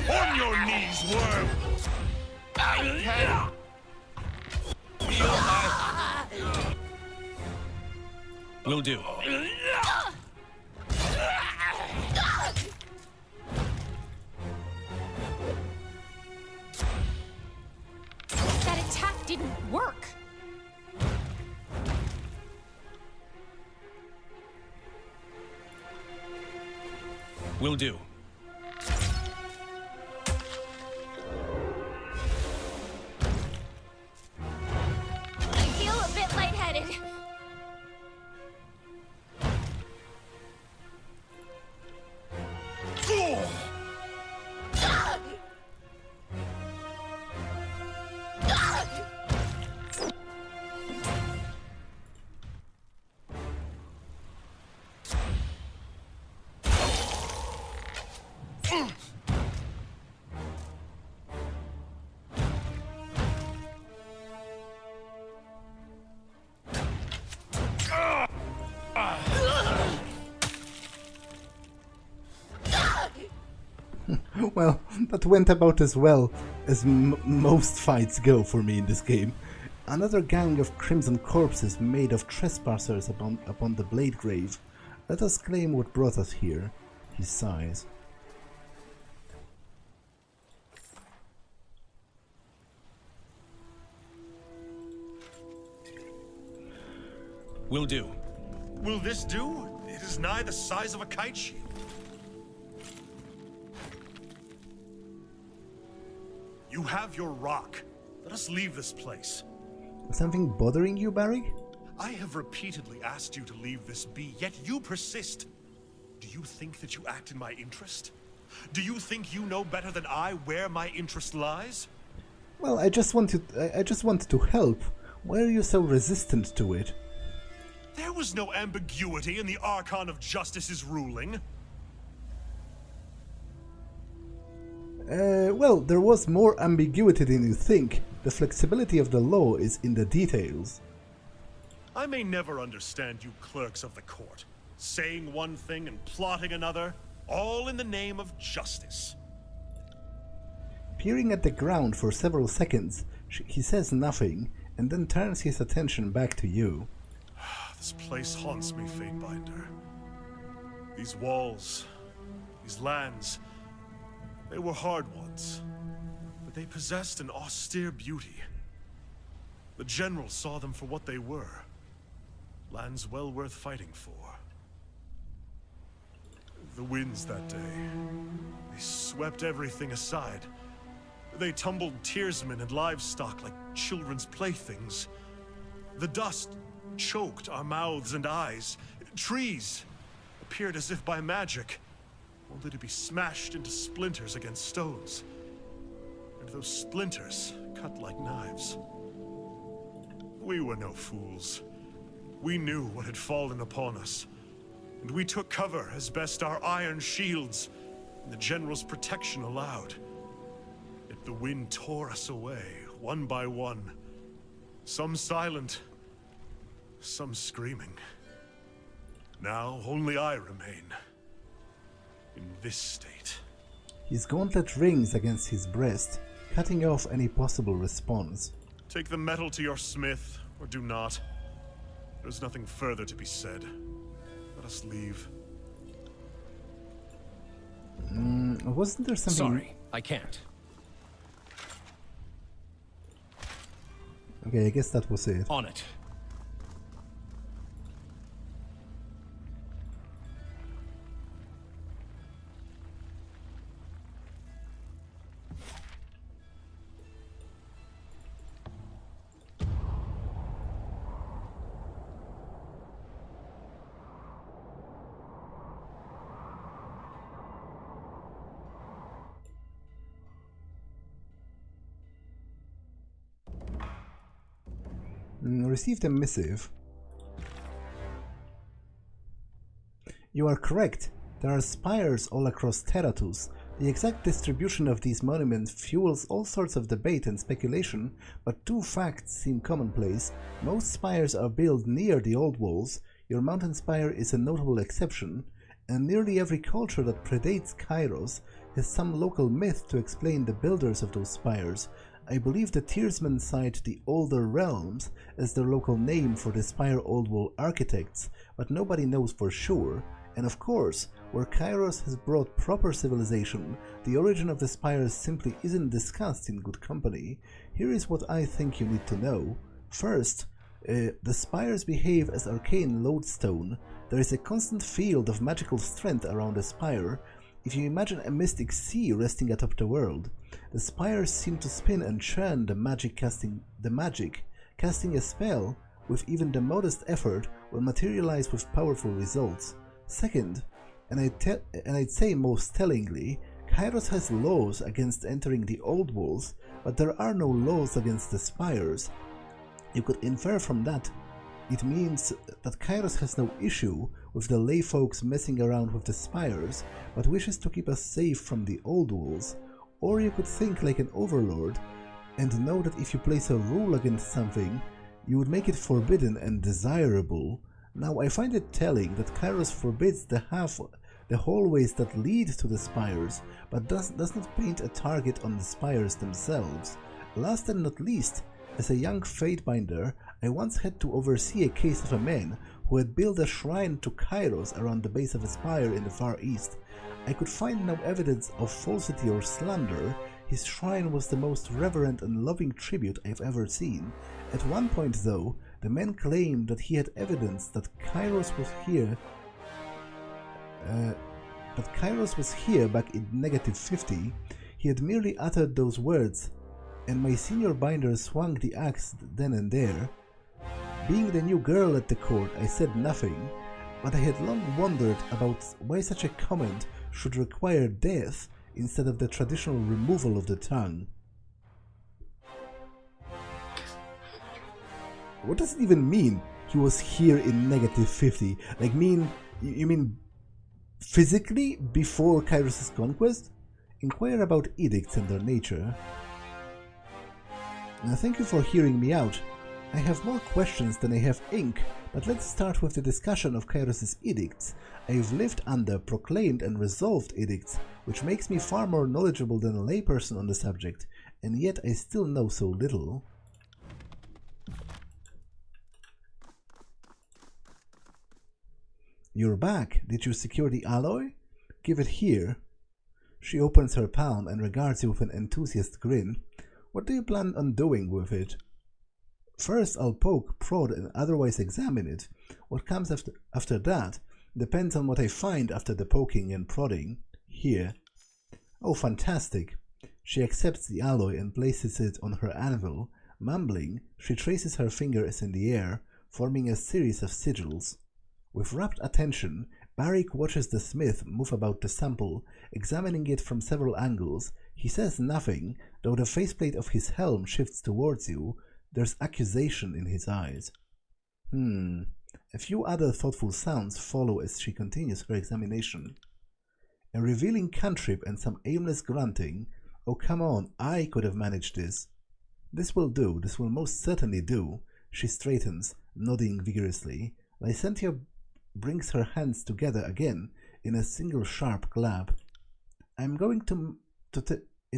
On your knees, worm! Will do. That attack didn't work. Will do. I feel a bit lightheaded. Well, that went about as well as most fights go for me in this game. Another gang of crimson corpses made of trespassers upon the Blade Grave. Let us claim what brought us here. He sighs. Will do. Will this do? It is nigh the size of a kite shield. You have your rock. Let us leave this place. Something bothering you, Barik? I have repeatedly asked you to leave this be, yet you persist. Do you think that you act in my interest? Do you think you know better than I where my interest lies? Well, I just wanted to help. Why are you so resistant to it? There was no ambiguity in the Archon of Justice's ruling. Well, there was more ambiguity than you think. The flexibility of the law is in the details. I may never understand you clerks of the court, saying one thing and plotting another, all in the name of justice. Peering at the ground for several seconds, He says nothing, and then turns his attention back to you. This place haunts me, Fatebinder. These walls, these lands, they were hard once, but they possessed an austere beauty. The general saw them for what they were. Lands well worth fighting for. The winds that day, they swept everything aside. They tumbled tearsmen and livestock like children's playthings. The dust choked our mouths and eyes. Trees appeared as if by magic, only to be smashed into splinters against stones. And those splinters cut like knives. We were no fools. We knew what had fallen upon us, and we took cover as best our iron shields and the general's protection allowed. Yet the wind tore us away, one by one. Some silent, some screaming. Now only I remain, in this state. His gauntlet rings against his breast, cutting off any possible response. Take the metal to your smith, or do not. There's nothing further to be said. Let us leave. Wasn't there something... Sorry, I can't. Okay, I guess that was it. On it. Received a missive. You are correct. There are spires all across Terratus. The exact distribution of these monuments fuels all sorts of debate and speculation, but two facts seem commonplace. Most spires are built near the old walls. Your mountain spire is a notable exception, and nearly every culture that predates Kairos has some local myth to explain the builders of those spires. I believe the Tearsmen cite the Older Realms as their local name for the Spire Old Wall architects, but nobody knows for sure. And of course, where Kairos has brought proper civilization, the origin of the spires simply isn't discussed in good company. Here is what I think you need to know. First, the spires behave as arcane lodestone. There is a constant field of magical strength around a spire. If you imagine a mystic sea resting atop the world, the spires seem to spin and churn the magic. Casting a spell with even the modest effort will materialize with powerful results. Second, and I'd say most tellingly, Kairos has laws against entering the old walls, but there are no laws against the spires. You could infer from that it means that Kairos has no issue with the lay folks messing around with the spires, but wishes to keep us safe from the old walls. Or you could think like an overlord and know that if you place a rule against something, you would make it forbidden and desirable. Now I find it telling that Kairos forbids the hallways that lead to the spires, but does not paint a target on the spires themselves. Last and not least, as a young Fatebinder, I once had to oversee a case of a man who had built a shrine to Kairos around the base of a spire in the Far East. I could find no evidence of falsity or slander. His shrine was the most reverent and loving tribute I've ever seen. At one point though, the man claimed that he had evidence that Kairos was here back in -50. He had merely uttered those words, and my senior binder swung the axe then and there. Being the new girl at the court, I said nothing, but I had long wondered about why such a comment should require death instead of the traditional removal of the tongue. What does it even mean, he was here in -50? Like, you mean physically before Kairos' conquest? Inquire about edicts and their nature. Thank you for hearing me out. I have more questions than I have ink, but let's start with the discussion of Kairos' edicts. I've lived under, proclaimed and resolved edicts, which makes me far more knowledgeable than a layperson on the subject, and yet I still know so little. You're back. Did you secure the alloy? Give it here. She opens her palm and regards you with an enthusiastic grin. What do you plan on doing with it? First I'll poke, prod and otherwise examine it. What comes after that depends on what I find after the poking and prodding. Here. Oh, fantastic. She accepts the alloy and places it on her anvil. Mumbling, she traces her fingers in the air, forming a series of sigils. With rapt attention, Barik watches the smith move about the sample, examining it from several angles. He says nothing, though the faceplate of his helm shifts towards you. There's accusation in his eyes. A few other thoughtful sounds follow as she continues her examination. A revealing cantrip and some aimless grunting. Oh, come on, I could have managed this. This will do, this will most certainly do. She straightens, nodding vigorously. Lycentia brings her hands together again in a single sharp clap. It's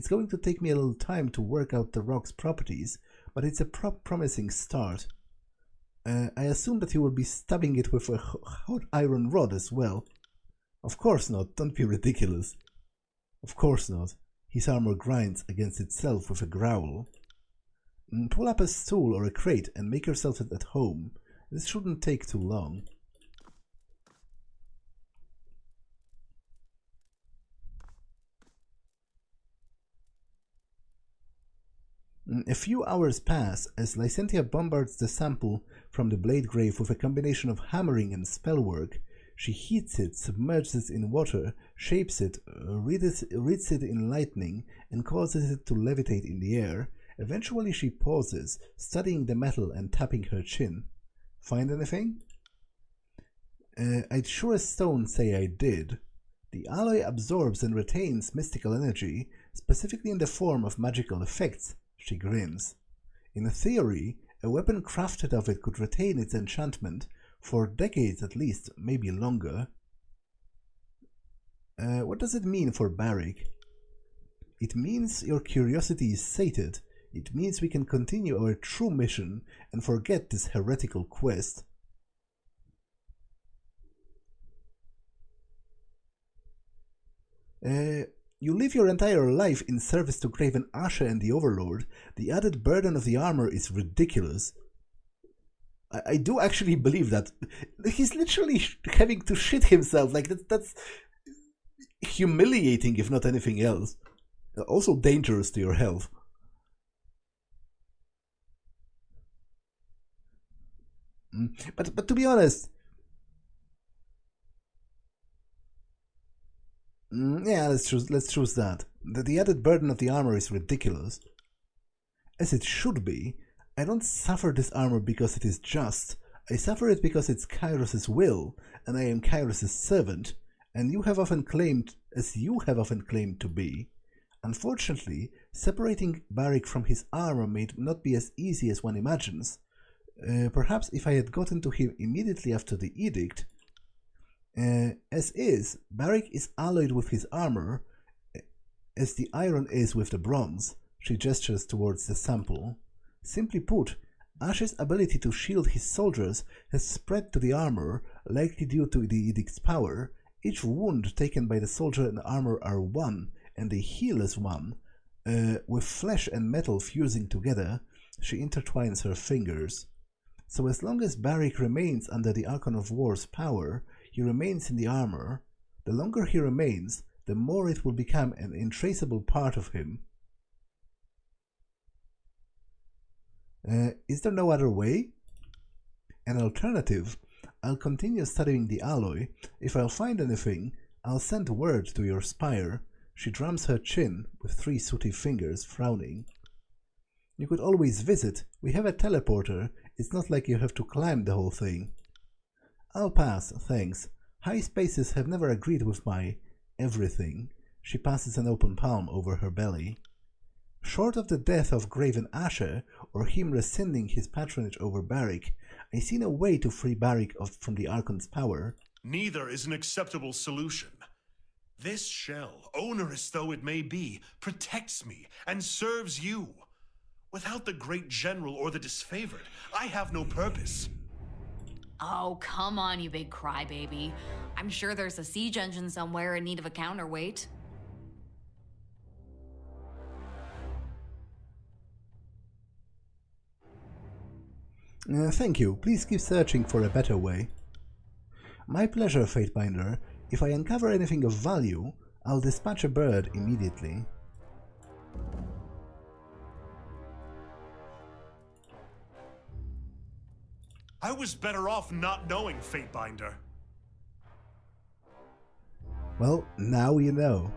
going to take me a little time to work out the rock's properties, but it's a promising start. I assume that you will be stabbing it with a hot iron rod as well. Of course not, don't be ridiculous. Of course not. His armor grinds against itself with a growl. Pull up a stool or a crate and make yourself at home. This shouldn't take too long. A few hours pass as Lycentia bombards the sample from the blade grave with a combination of hammering and spellwork. She heats it, submerges it in water, shapes it, reads it in lightning, and causes it to levitate in the air. Eventually she pauses, studying the metal and tapping her chin. Find anything? I'd sure as stone say I did. The alloy absorbs and retains mystical energy, specifically in the form of magical effects. She grins. In theory, a weapon crafted of it could retain its enchantment for decades at least, maybe longer. What does it mean for Barik? It means your curiosity is sated. It means we can continue our true mission and forget this heretical quest. You live your entire life in service to Craven Asher and the Overlord. The added burden of the armor is ridiculous. I do actually believe that. He's literally having to shit himself. Like, that's humiliating, if not anything else. Also dangerous to your health. But to be honest, yeah, let's choose that. The added burden of the armor is ridiculous. As it should be. I don't suffer this armor because it is just. I suffer it because it's Kairos' will, and I am Kairos' servant, and you have often claimed to be. Unfortunately, separating Barik from his armor may not be as easy as one imagines. Perhaps if I had gotten to him immediately after the edict. As is, Barik is alloyed with his armor, as the iron is with the bronze. She gestures towards the sample. Simply put, Ash's ability to shield his soldiers has spread to the armor, likely due to the edict's power. Each wound taken by the soldier and armor are one, and they heal as one. With flesh and metal fusing together, she intertwines her fingers. So as long as Barik remains under the Archon of War's power, he remains in the armor. The longer he remains, the more it will become an intraceable part of him. Is there no other way? An alternative? I'll continue studying the alloy. If I'll find anything, I'll send word to your Spire. She drums her chin with 3 sooty fingers, frowning. You could always visit. We have a teleporter. It's not like you have to climb the whole thing. I'll pass, thanks. High spaces have never agreed with my everything. She passes an open palm over her belly. Short of the death of Graven Asher, or him rescinding his patronage over Barik, I see no way to free Barik from the Archon's power. Neither is an acceptable solution. This shell, onerous though it may be, protects me and serves you. Without the great general or the disfavored, I have no purpose. Oh, come on, you big crybaby. I'm sure there's a siege engine somewhere in need of a counterweight. Thank you. Please keep searching for a better way. My pleasure, Fatebinder. If I uncover anything of value, I'll dispatch a bird immediately. I was better off not knowing, Fatebinder. Well, now you know.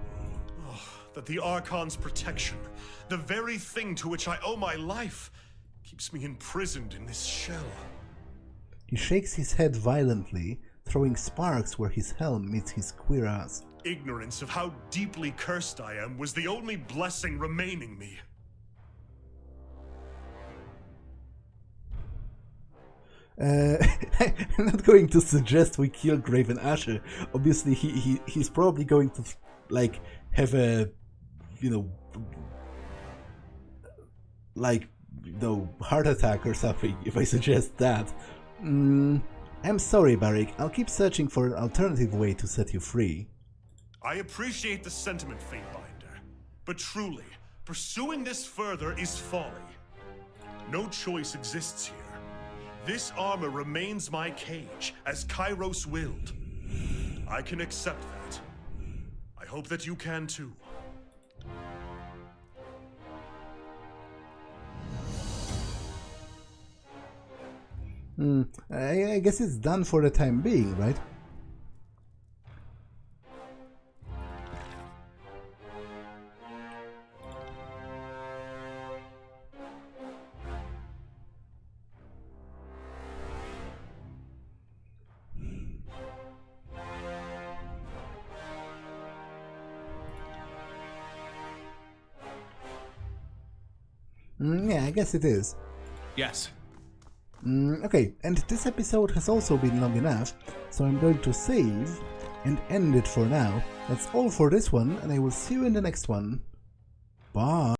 That the Archon's protection, the very thing to which I owe my life, keeps me imprisoned in this shell. He shakes his head violently, throwing sparks where his helm meets his queer ass. Ignorance of how deeply cursed I am was the only blessing remaining me. I'm not going to suggest we kill Graven Asher. Obviously, he's probably going to, like, have a, heart attack or something, if I suggest that. I'm sorry, Barik. I'll keep searching for an alternative way to set you free. I appreciate the sentiment, Fatebinder, but truly, pursuing this further is folly. No choice exists here. This armor remains my cage, as Kairos willed. I can accept that. I hope that you can too. I guess it's done for the time being, right? Yeah, I guess it is. Yes. Okay, and this episode has also been long enough, so I'm going to save and end it for now. That's all for this one, and I will see you in the next one. Bye!